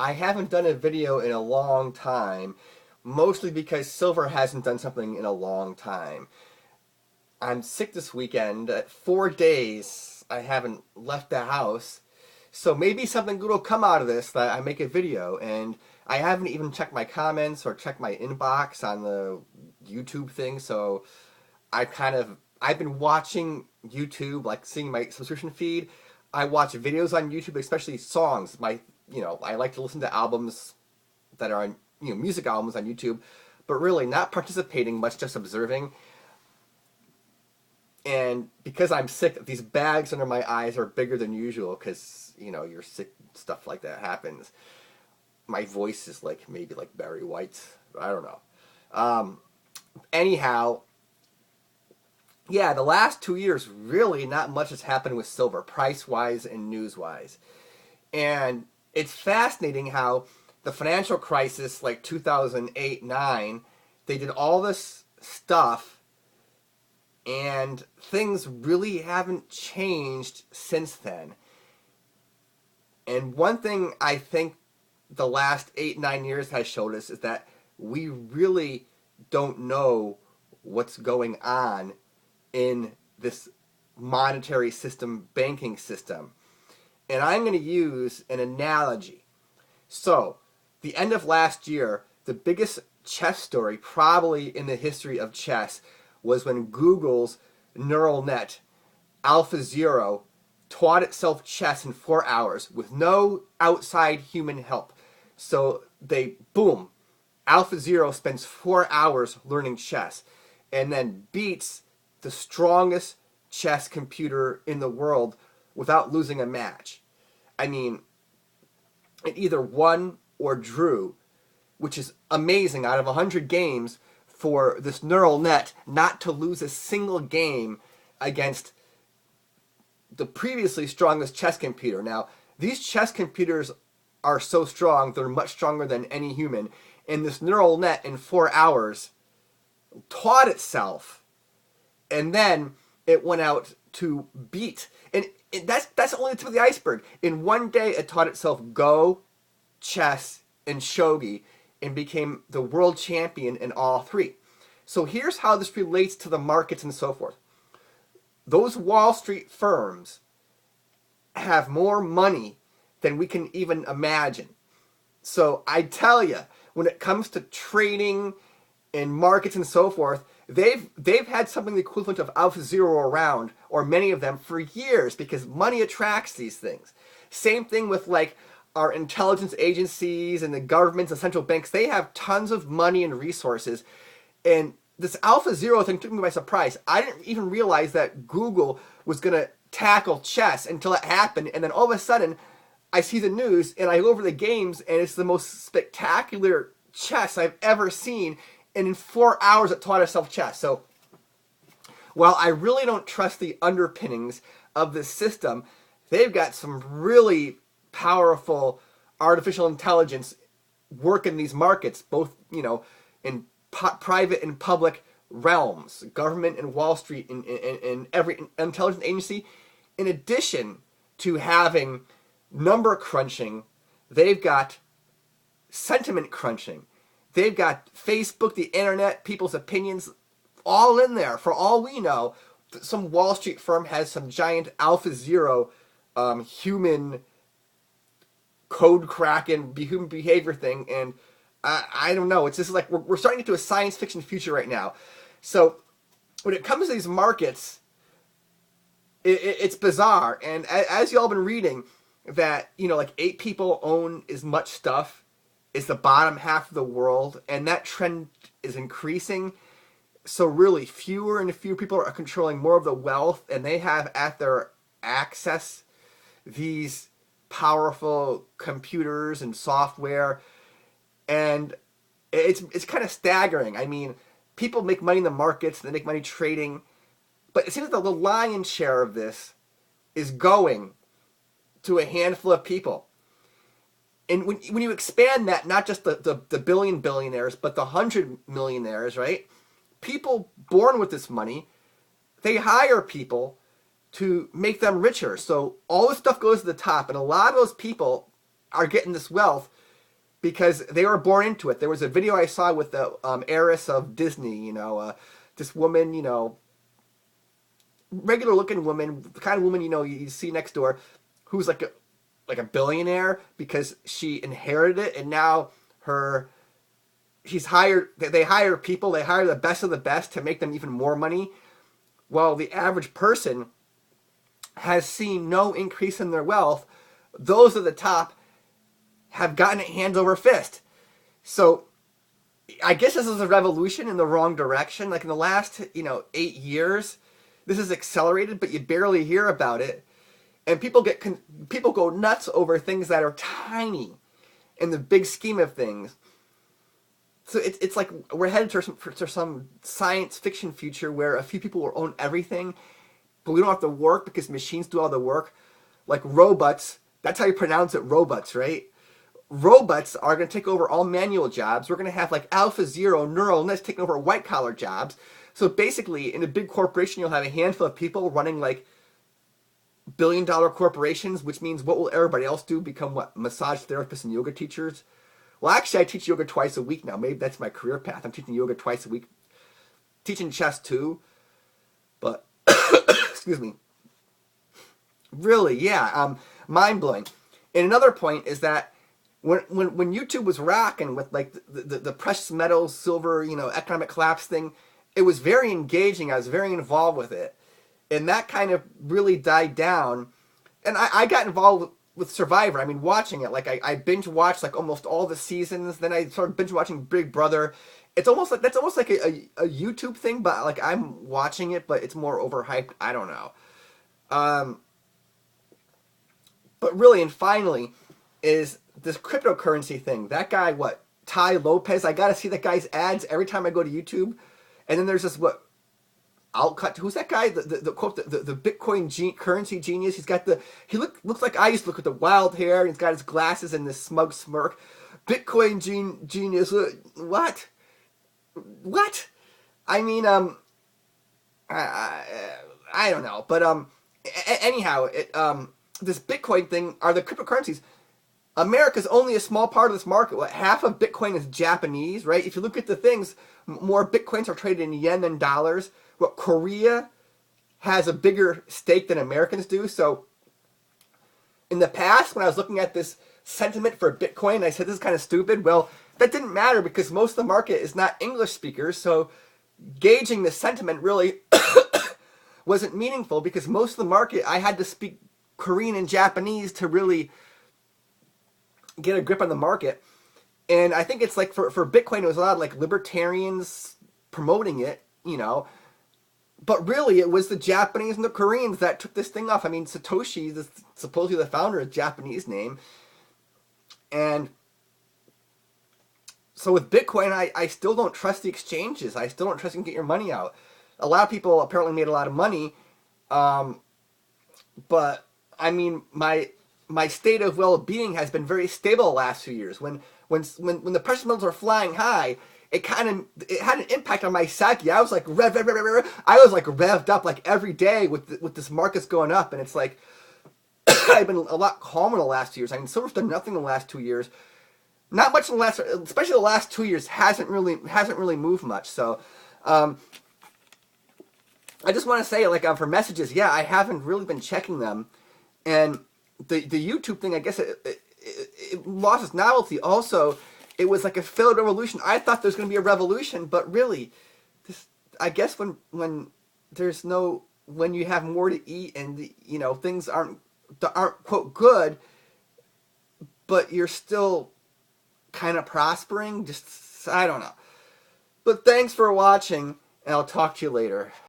I haven't done a video in a long time, mostly because Silver hasn't done something in a long time. I'm sick this weekend. 4 days I haven't left the house. So maybe something good will come out of this that I make a video. And I haven't even checked my comments or checked my inbox on the YouTube thing. So I've been watching YouTube, like seeing my subscription feed. I watch videos on YouTube, especially songs. I like to listen to albums that are on, music albums on YouTube, but really not participating much, just observing. And because I'm sick, these bags under my eyes are bigger than usual because, you're sick, stuff like that happens. My voice is maybe like Barry White's. I don't know. Anyhow, yeah, the last 2 years, really not much has happened with silver, price-wise and news-wise. And it's fascinating how the financial crisis, like 2008-9, they did all this stuff and things really haven't changed since then. And one thing I think the last 8-9 years has showed us is that we really don't know what's going on in this monetary system, banking system. And I'm going to use an analogy. So, the end of last year, the biggest chess story probably in the history of chess was when Google's neural net, AlphaZero, taught itself chess in 4 hours with no outside human help. So boom, AlphaZero spends 4 hours learning chess and then beats the strongest chess computer in the world without losing a match. I mean, it either won or drew, which is amazing. Out of 100 games, for this neural net not to lose a single game against the previously strongest chess computer. Now, these chess computers are so strong, they're much stronger than any human, and this neural net in 4 hours taught itself, and then it went out to beat. And that's only the tip of the iceberg. In one day, it taught itself Go, chess, and shogi, and became the world champion in all three. So here's how this relates to the markets and so forth. Those Wall Street firms have more money than we can even imagine. So I tell you, when it comes to trading and markets and so forth, they've had something the equivalent of AlphaZero around, or many of them, for years because money attracts these things. Same thing with our intelligence agencies and the governments and central banks. They have tons of money and resources. And this AlphaZero thing took me by surprise. I didn't even realize that Google was going to tackle chess until it happened. And then all of a sudden, I see the news and I go over the games, and it's the most spectacular chess I've ever seen. And in 4 hours, it taught itself chess. So while I really don't trust the underpinnings of this system, they've got some really powerful artificial intelligence work in these markets, both, in private and public realms, government and Wall Street and every intelligence agency. In addition to having number crunching, they've got sentiment crunching. They've got Facebook, the internet, people's opinions, all in there. For all we know, some Wall Street firm has some giant AlphaZero human code cracking human behavior thing, and I don't know. It's just like we're starting to get to a science fiction future right now. So when it comes to these markets, it's bizarre. And as you all been reading, that 8 people own as much stuff as the bottom half of the world, and that trend is increasing. So really, fewer and fewer people are controlling more of the wealth, and they have at their access these powerful computers and software, and it's kind of staggering. I mean, people make money in the markets, they make money trading, but it seems like the lion's share of this is going to a handful of people. And when you expand that, not just the billionaires, but the 100 millionaires, right? People born with this money, they hire people to make them richer. So all this stuff goes to the top, and a lot of those people are getting this wealth because they were born into it. There was a video I saw with the heiress of Disney, this woman, regular looking woman, the kind of woman, you see next door, who's like a billionaire because she inherited it, and now they hire people, they hire the best of the best to make them even more money, while the average person has seen no increase in their wealth. Those at the top have gotten it hand over fist. So I guess this is a revolution in the wrong direction. Like in the last, 8 years, this is accelerated, but you barely hear about it. And people go nuts over things that are tiny in the big scheme of things. So it's like we're headed to some science fiction future where a few people will own everything, but we don't have to work because machines do all the work. Like robots, that's how you pronounce it, robots, right? Robots are going to take over all manual jobs. We're going to have like AlphaZero neural nets taking over white collar jobs. So basically, in a big corporation, you'll have a handful of people running like billion-dollar corporations, which means what will everybody else do? Become what? Massage therapists and yoga teachers? Well, actually, I teach yoga twice a week now. Maybe that's my career path. I'm teaching yoga twice a week. Teaching chess too. But, excuse me. Really, yeah, mind-blowing. And another point is that when YouTube was rocking with like the precious metals, silver, economic collapse thing, it was very engaging. I was very involved with it. And that kind of really died down. And I got involved with Survivor. I mean, watching it. Like, I binge watched like almost all the seasons. Then I started binge watching Big Brother. That's almost like a YouTube thing, but like I'm watching it, but it's more overhyped. I don't know. But really, and finally, is this cryptocurrency thing. That guy, Tai Lopez, I gotta see that guy's ads every time I go to YouTube. And then there's this, who's that guy? The quote, the Bitcoin currency genius. He looks like I used to look with the wild hair, and he's got his glasses and this smug smirk. Bitcoin genius, what? What? I mean, I don't know, but anyhow, this Bitcoin thing are the cryptocurrencies. America's only a small part of this market. Half of Bitcoin is Japanese, right? If you look at the things, more Bitcoins are traded in yen than dollars. Korea has a bigger stake than Americans do. So in the past, when I was looking at this sentiment for Bitcoin, I said this is kind of stupid. Well, that didn't matter because most of the market is not English speakers. So gauging the sentiment really wasn't meaningful because most of the market, I had to speak Korean and Japanese to really get a grip on the market. And I think it's like for Bitcoin, it was a lot of like libertarians promoting it, But really, it was the Japanese and the Koreans that took this thing off. I mean, Satoshi, supposedly the founder, is a Japanese name. And so with Bitcoin, I still don't trust the exchanges. I still don't trust you can get your money out. A lot of people apparently made a lot of money. But, I mean, my state of well-being has been very stable the last few years. When the precious metals are flying high, it had an impact on my psyche. I was like I was like revved up like every day with this markets going up, and it's like I've been a lot calmer the last 2 years. I mean, silver's done nothing in the last 2 years. Not much in the last, especially the last 2 years, hasn't really moved much. So, I just want to say, like, for messages, yeah, I haven't really been checking them, and the YouTube thing, I guess it lost its novelty. Also, it was like a failed revolution. I thought there was going to be a revolution, but really, I guess when you have more to eat and things aren't quote good, but you're still kind of prospering. Just I don't know. But thanks for watching, and I'll talk to you later.